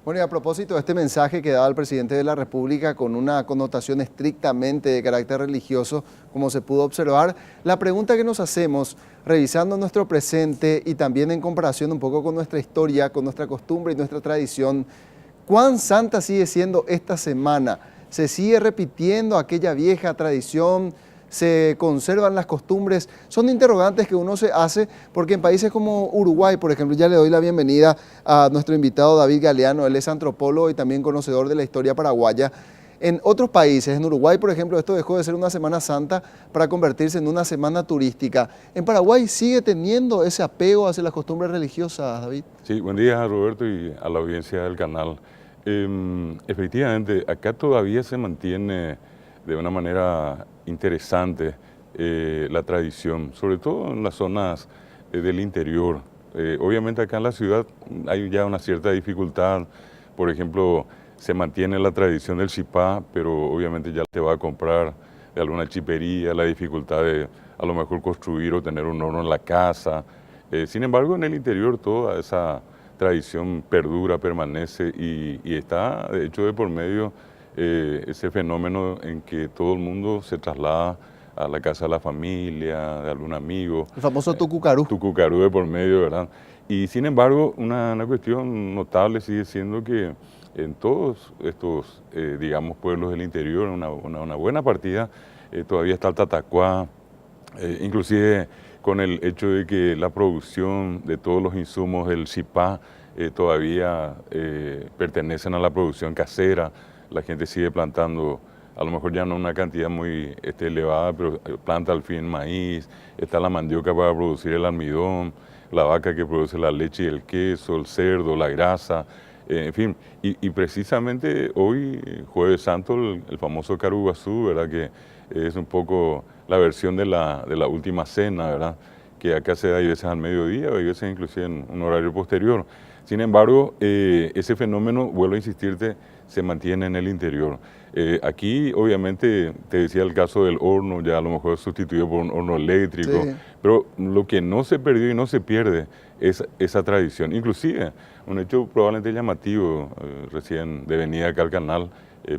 Bueno, y a propósito de este mensaje que daba el presidente de la República con una connotación estrictamente de carácter religioso, como se pudo observar, la pregunta que nos hacemos, revisando nuestro presente y también en comparación un poco con nuestra historia, con nuestra costumbre y nuestra tradición, ¿cuán santa sigue siendo esta semana? ¿Se sigue repitiendo aquella vieja tradición? ¿Se conservan las costumbres? Son interrogantes que uno se hace porque en países como Uruguay, por ejemplo, ya le doy la bienvenida a nuestro invitado David Galeano, él es antropólogo y también conocedor de la historia paraguaya. En otros países, en Uruguay, por ejemplo, esto dejó de ser una Semana Santa para convertirse en una semana turística. ¿En Paraguay sigue teniendo ese apego hacia las costumbres religiosas, David? Sí, buen día a Roberto y a la audiencia del canal. Efectivamente, acá todavía se mantiene de una manera interesante la tradición, sobre todo en las zonas del interior. Obviamente acá en la ciudad hay ya una cierta dificultad, por ejemplo, se mantiene la tradición del chipá, pero obviamente ya te va a comprar de alguna chipería, la dificultad de a lo mejor construir o tener un horno en la casa. Sin embargo, en el interior toda esa tradición perdura, permanece y está, de hecho, de por medio ese fenómeno en que todo el mundo se traslada a la casa de la familia, de algún amigo. El famoso tucucarú. Tucucarú de por medio, ¿verdad? Y sin embargo, una cuestión notable sigue siendo que en todos estos, digamos, pueblos del interior, una buena partida, todavía está el tatacuá, inclusive con el hecho de que la producción de todos los insumos del chipá todavía pertenecen a la producción casera. La gente sigue plantando, a lo mejor ya no una cantidad muy elevada, pero planta al fin maíz, está la mandioca para producir el almidón, la vaca que produce la leche y el queso, el cerdo, la grasa, en fin. Y precisamente hoy, Jueves Santo, el famoso caruguazú, ¿verdad? Que es un poco la versión de la última cena, ¿verdad? Que acá se da hay veces al mediodía, hay veces inclusive en un horario posterior. Sin embargo, ese fenómeno, vuelvo a insistirte, se mantiene en el interior. Aquí, obviamente, te decía el caso del horno, ya a lo mejor sustituido por un horno eléctrico, Sí. pero lo que no se perdió y no se pierde es esa tradición. Inclusive, un hecho probablemente llamativo, recién de venida acá al canal,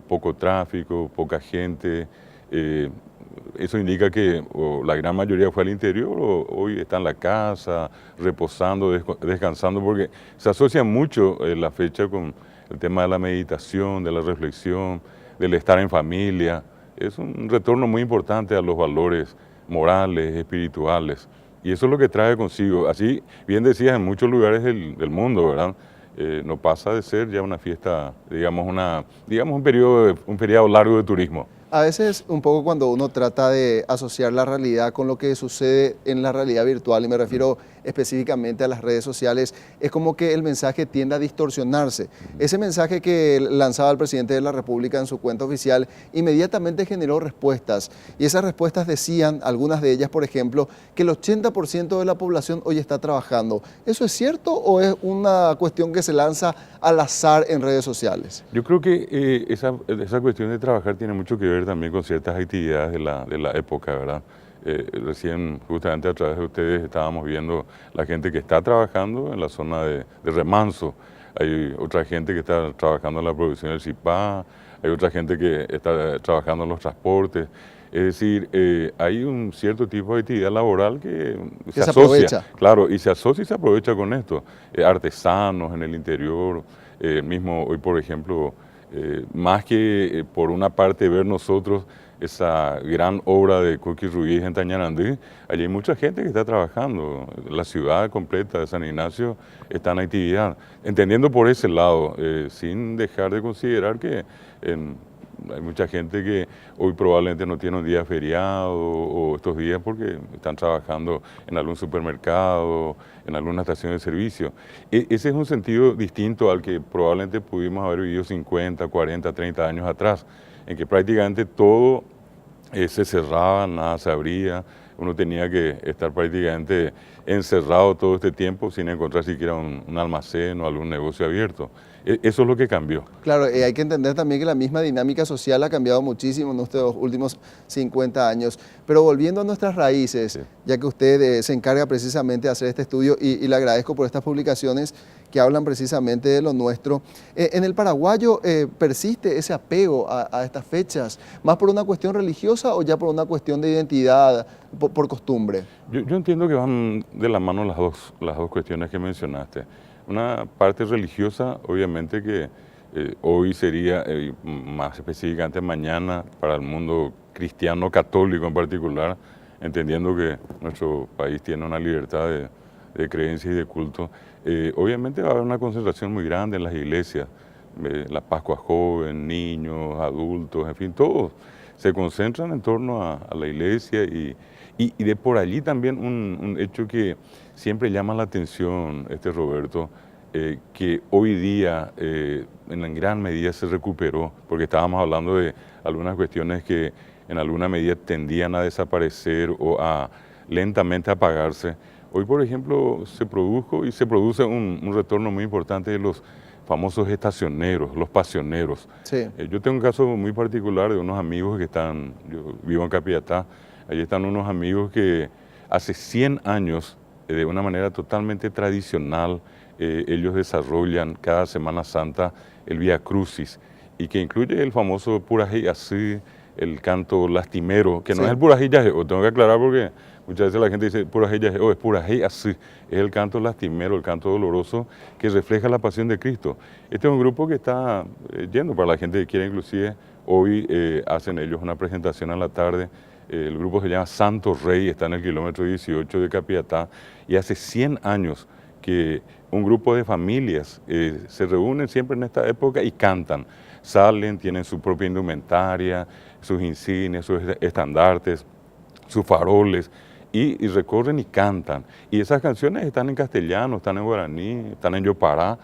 poco tráfico, poca gente. Eso indica que la gran mayoría fue al interior o hoy está en la casa, reposando, descansando, porque se asocia mucho la fecha con el tema de la meditación, de la reflexión, del estar en familia. Es un retorno muy importante a los valores morales, espirituales, y eso es lo que trae consigo. Así, bien decías, en muchos lugares del mundo, ¿verdad? No pasa de ser ya una fiesta, digamos, un feriado largo de turismo. A veces un poco cuando uno trata de asociar la realidad con lo que sucede en la realidad virtual, y me refiero específicamente a las redes sociales, es como que el mensaje tiende a distorsionarse. Ese mensaje que lanzaba el presidente de la República en su cuenta oficial inmediatamente generó respuestas, y esas respuestas decían, algunas de ellas por ejemplo, que el 80% de la población hoy está trabajando. ¿Eso es cierto o es una cuestión que se lanza al azar en redes sociales? Yo creo que esa cuestión de trabajar tiene mucho que ver también con ciertas actividades de la época, ¿verdad? Recién, justamente a través de ustedes, estábamos viendo la gente que está trabajando en la zona de Remanso. Hay otra gente que está trabajando en la producción del chipá, hay otra gente que está trabajando en los transportes. Es decir, hay un cierto tipo de actividad laboral que se asocia, aprovecha. claro, y se asocia y se aprovecha con esto. Artesanos en el interior, mismo hoy, por ejemplo, más que por una parte ver nosotros esa gran obra de Coqui Ruiz en Tañanandí, allí hay mucha gente que está trabajando. La ciudad completa de San Ignacio está en actividad. Entendiendo por ese lado, sin dejar de considerar que hay mucha gente que hoy probablemente no tiene un día feriado o estos días porque están trabajando en algún supermercado, en alguna estación de servicio. Ese es un sentido distinto al que probablemente pudimos haber vivido 50, 40, 30 años atrás, en que prácticamente todo se cerraba, nada se abría, uno tenía que estar prácticamente encerrado todo este tiempo sin encontrar siquiera un almacén o algún negocio abierto. Eso es lo que cambió. Claro, hay que entender también que la misma dinámica social ha cambiado muchísimo en estos últimos 50 años. Pero volviendo a nuestras raíces, Sí. ya que usted se encarga precisamente de hacer este estudio y le agradezco por estas publicaciones, que hablan precisamente de lo nuestro. En el paraguayo persiste ese apego a estas fechas, más por una cuestión religiosa o ya por una cuestión de identidad, por costumbre. Yo entiendo que van de la mano las dos cuestiones que mencionaste. Una parte religiosa, obviamente que hoy sería, más específicamente mañana, para el mundo cristiano católico en particular, entendiendo que nuestro país tiene una libertad de creencias y de culto, obviamente va a haber una concentración muy grande en las iglesias, la Pascua joven, niños, adultos, en fin, todos se concentran en torno a la iglesia y de por allí también un hecho que siempre llama la atención, Roberto, que hoy día en gran medida se recuperó, porque estábamos hablando de algunas cuestiones que en alguna medida tendían a desaparecer o a lentamente apagarse. Hoy, por ejemplo, se produjo y se produce un retorno muy importante de los famosos estacioneros, los pasioneros. Sí. Yo tengo un caso muy particular de unos amigos que están, yo vivo en Capiatá, allí están unos amigos que hace 100 años, de una manera totalmente tradicional, ellos desarrollan cada Semana Santa el Vía Crucis, y que incluye el famoso Purajey Así, el canto lastimero, que no es el Purajey Yajeo, tengo que aclarar porque muchas veces la gente dice Purajey Yajeo, es Purajey Así, es el canto lastimero, el canto doloroso que refleja la pasión de Cristo. Este es un grupo que está yendo para la gente que quiere, inclusive hoy hacen ellos una presentación a la tarde. El grupo se llama Santo Rey, está en el kilómetro 18 de Capiatá, y hace 100 años que un grupo de familias se reúnen siempre en esta época y cantan. Salen, tienen su propia indumentaria, sus insignias, sus estandartes, sus faroles, y recorren y cantan. Y esas canciones están en castellano, están en guaraní, están en yopará,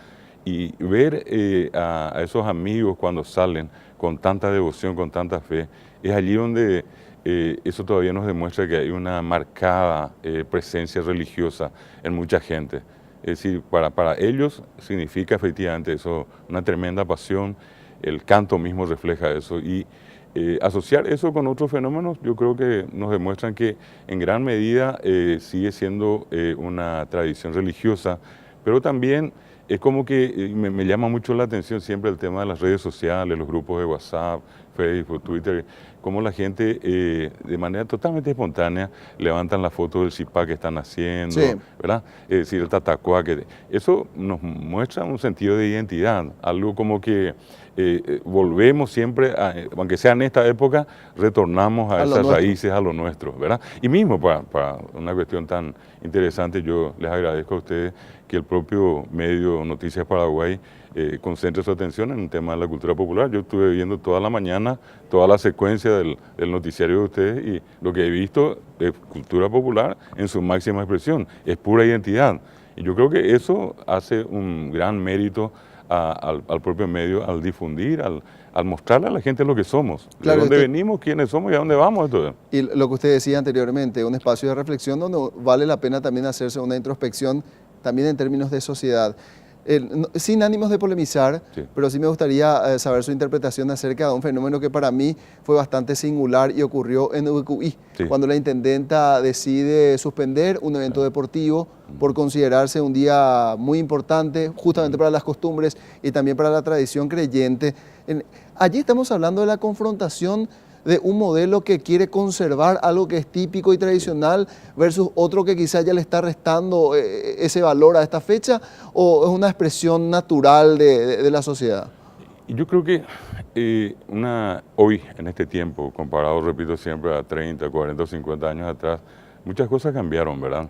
y ver a esos amigos cuando salen con tanta devoción, con tanta fe, es allí donde eso todavía nos demuestra que hay una marcada presencia religiosa en mucha gente. Es decir, para ellos significa efectivamente eso, una tremenda pasión, el canto mismo refleja eso, y asociar eso con otros fenómenos yo creo que nos demuestran que en gran medida sigue siendo una tradición religiosa, pero también es como que me llama mucho la atención siempre el tema de las redes sociales, los grupos de WhatsApp, Facebook, Twitter, cómo la gente de manera totalmente espontánea levantan la foto del cipá que están haciendo, ¿verdad? Es decir, el tatacuá, eso nos muestra un sentido de identidad, algo como que volvemos siempre, aunque sea en esta época, retornamos a esas raíces, a lo nuestro, ¿verdad? Y mismo para una cuestión tan interesante, yo les agradezco a ustedes que el propio medio Noticias Paraguay concentre su atención en el tema de la cultura popular. Yo estuve viendo toda la mañana, toda la secuencia del noticiario de ustedes, y lo que he visto es cultura popular en su máxima expresión, es pura identidad. Y yo creo que eso hace un gran mérito al propio medio, al difundir, al mostrarle a la gente lo que somos, claro, de dónde venimos, quiénes somos y a dónde vamos. Entonces. Y lo que usted decía anteriormente, un espacio de reflexión donde vale la pena también hacerse una introspección, también en términos de sociedad. Sin ánimos de polemizar, pero sí me gustaría saber su interpretación acerca de un fenómeno que para mí fue bastante singular y ocurrió en Ucuy, cuando la intendenta decide suspender un evento deportivo por considerarse un día muy importante, justamente para las costumbres y también para la tradición creyente. Allí estamos hablando de la confrontación de un modelo que quiere conservar algo que es típico y tradicional versus otro que quizás ya le está restando ese valor a esta fecha, o es una expresión natural de la sociedad? Yo creo que hoy, en este tiempo, comparado, repito siempre, a 30, 40 o 50 años atrás, muchas cosas cambiaron, ¿verdad?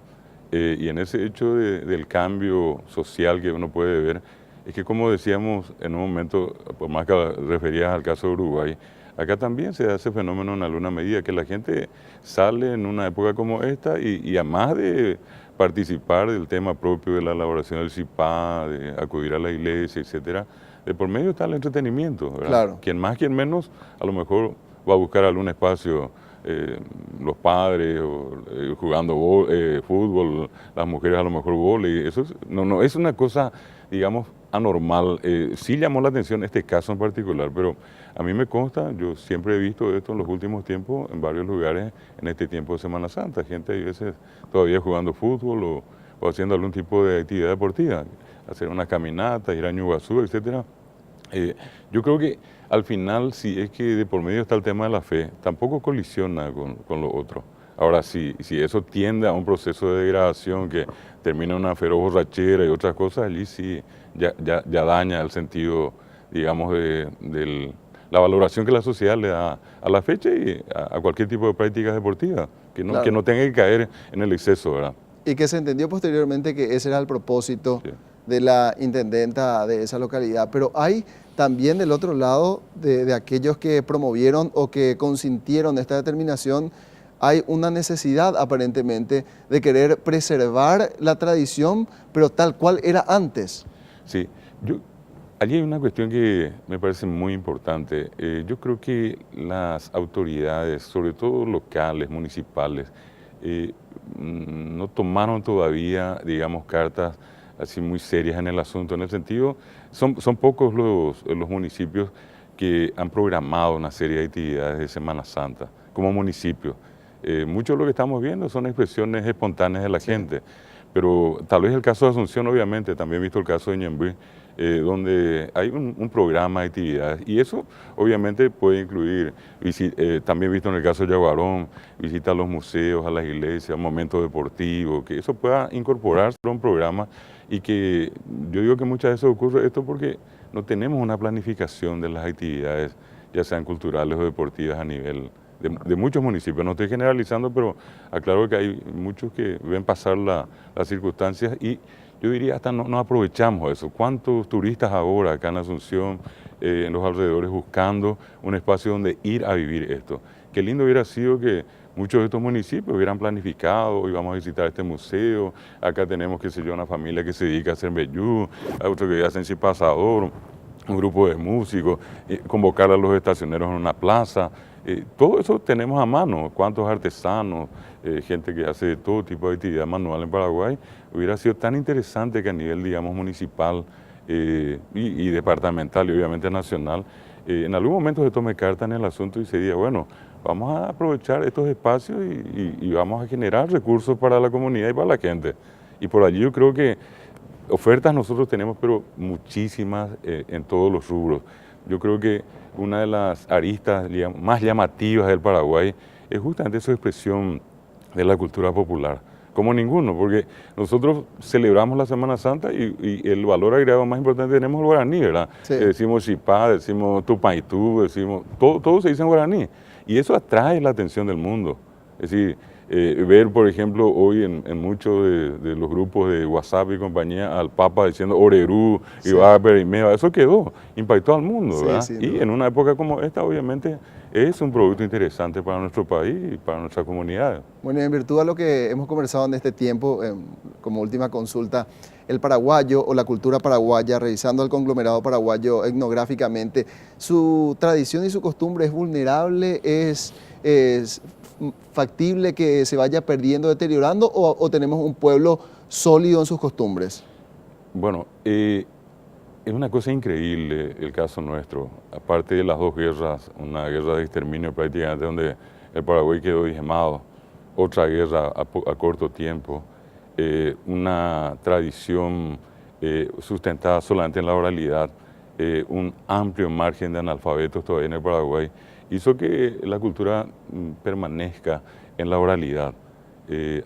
Y en ese hecho del cambio social que uno puede ver, es que como decíamos en un momento, por más que referías al caso de Uruguay, acá también se da ese fenómeno en alguna medida, que la gente sale en una época como esta y además de participar del tema propio de la elaboración del cipá, de acudir a la iglesia, etcétera, de por medio está el entretenimiento, ¿verdad? Claro. Quien más, quien menos, a lo mejor va a buscar algún espacio, los padres jugando fútbol, las mujeres a lo mejor vóley. Eso no es una cosa, digamos, anormal. Sí llamó la atención este caso en particular, pero a mí me consta, yo siempre he visto esto en los últimos tiempos en varios lugares en este tiempo de Semana Santa, gente a veces todavía jugando fútbol o haciendo algún tipo de actividad deportiva. hacer una caminata, ir a Ñuguazú, etc. Yo creo que al final, si es que de por medio está el tema de la fe, tampoco colisiona con lo otro. Ahora, si eso tiende a un proceso de degradación que termina en una feroz borrachera y otras cosas, allí sí ya daña el sentido, digamos, de la valoración que la sociedad le da a la fecha y a cualquier tipo de práctica deportiva, que no tenga que caer en el exceso, ¿verdad? Y que se entendió posteriormente que ese era el propósito de la intendenta de esa localidad. Pero hay también del otro lado de aquellos que promovieron o que consintieron esta determinación, hay una necesidad aparentemente de querer preservar la tradición, pero tal cual era antes. Sí, allí hay una cuestión que me parece muy importante. Yo creo que las autoridades, sobre todo locales, municipales, no tomaron todavía, digamos, cartas así muy serias en el asunto. En el sentido, son pocos los municipios que han programado una serie de actividades de Semana Santa como municipio. Mucho de lo que estamos viendo son expresiones espontáneas de la gente, pero tal vez el caso de Asunción, obviamente, también he visto el caso de Ñemby, donde hay un programa de actividades y eso obviamente puede incluir, también he visto en el caso de Yaguarón, visita a los museos, a las iglesias, momentos deportivos, que eso pueda incorporarse a un programa y que yo digo que muchas veces ocurre esto porque no tenemos una planificación de las actividades, ya sean culturales o deportivas a nivel de muchos municipios. No estoy generalizando, pero aclaro que hay muchos que ven pasar las circunstancias y yo diría hasta no aprovechamos eso. ¿Cuántos turistas ahora acá en Asunción, en los alrededores, buscando un espacio donde ir a vivir esto? Qué lindo hubiera sido que muchos de estos municipios hubieran planificado, hoy vamos a visitar este museo, acá tenemos, qué sé yo, una familia que se dedica a hacer vellú, a otro que hacen cipasador, un grupo de músicos, convocar a los estacioneros en una plaza. Todo eso tenemos a mano, cuántos artesanos, gente que hace todo tipo de actividad manual en Paraguay. Hubiera sido tan interesante que a nivel, digamos, municipal y departamental y obviamente nacional, en algún momento se tome carta en el asunto y se diga, bueno, vamos a aprovechar estos espacios y vamos a generar recursos para la comunidad y para la gente. Y por allí yo creo que ofertas nosotros tenemos, pero muchísimas en todos los rubros. Yo creo que una de las aristas más llamativas del Paraguay es justamente su expresión de la cultura popular, como ninguno, porque nosotros celebramos la Semana Santa y el valor agregado más importante tenemos el guaraní, ¿verdad? Sí. Decimos chipá, decimos tupaitú, decimos, todo se dice en guaraní, y eso atrae la atención del mundo. Es decir, ver, por ejemplo, hoy en muchos de los grupos de WhatsApp y compañía al Papa diciendo Orerú, Iba Perimeo, eso quedó, impactó al mundo, ¿verdad? Y en una época como esta, obviamente, es un producto interesante para nuestro país y para nuestra comunidad. Bueno, y en virtud de lo que hemos conversado en este tiempo, como última consulta, el paraguayo o la cultura paraguaya, revisando el conglomerado paraguayo etnográficamente, ¿su tradición y su costumbre es vulnerable, es factible que se vaya perdiendo, deteriorando, o tenemos un pueblo sólido en sus costumbres? Bueno, es una cosa increíble el caso nuestro. Aparte de las dos guerras, una guerra de exterminio prácticamente donde el Paraguay quedó diezmado, otra guerra a corto tiempo, una tradición sustentada solamente en la oralidad, un amplio margen de analfabetos todavía en el Paraguay, hizo que la cultura permanezca en la oralidad.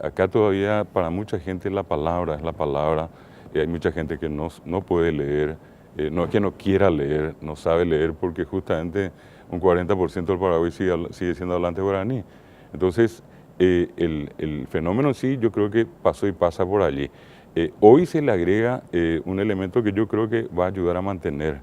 Acá todavía para mucha gente la palabra es la palabra. Hay mucha gente que no puede leer, no es que no quiera leer, no sabe leer porque justamente un 40% del Paraguay sigue siendo hablante guaraní. Entonces, el fenómeno sí, yo creo que pasó y pasa por allí. Hoy se le agrega un elemento que yo creo que va a ayudar a mantener,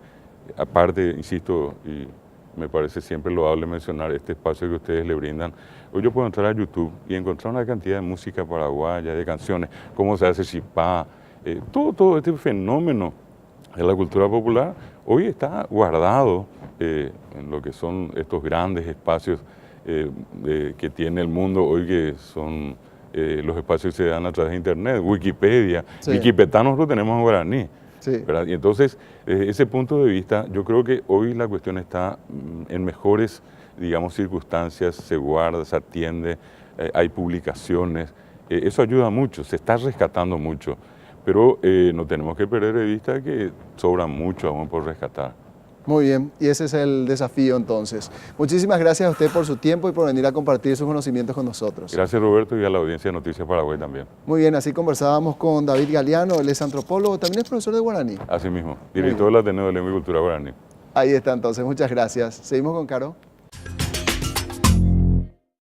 aparte, insisto, y me parece siempre loable mencionar este espacio que ustedes le brindan. Hoy yo puedo entrar a YouTube y encontrar una cantidad de música paraguaya, de canciones, cómo se hace chipá, todo este fenómeno de la cultura popular hoy está guardado en lo que son estos grandes espacios que tiene el mundo hoy, que son los espacios que se dan a través de internet, Wikipedia, Wikipetá nosotros tenemos en guaraní. ¿Verdad? Y entonces, desde ese punto de vista, yo creo que hoy la cuestión está en mejores, digamos, circunstancias, se guarda, se atiende, hay publicaciones, eso ayuda mucho, se está rescatando mucho. pero no tenemos que perder de vista que sobra mucho aún por rescatar. Muy bien, y ese es el desafío entonces. Muchísimas gracias a usted por su tiempo y por venir a compartir sus conocimientos con nosotros. Gracias, Roberto, y a la audiencia de Noticias Paraguay también. Muy bien, así conversábamos con David Galeano, él es antropólogo, también es profesor de guaraní. Así mismo, director del Ateneo de Lengua y Cultura Guaraní. Ahí está entonces, muchas gracias. Seguimos con Caro.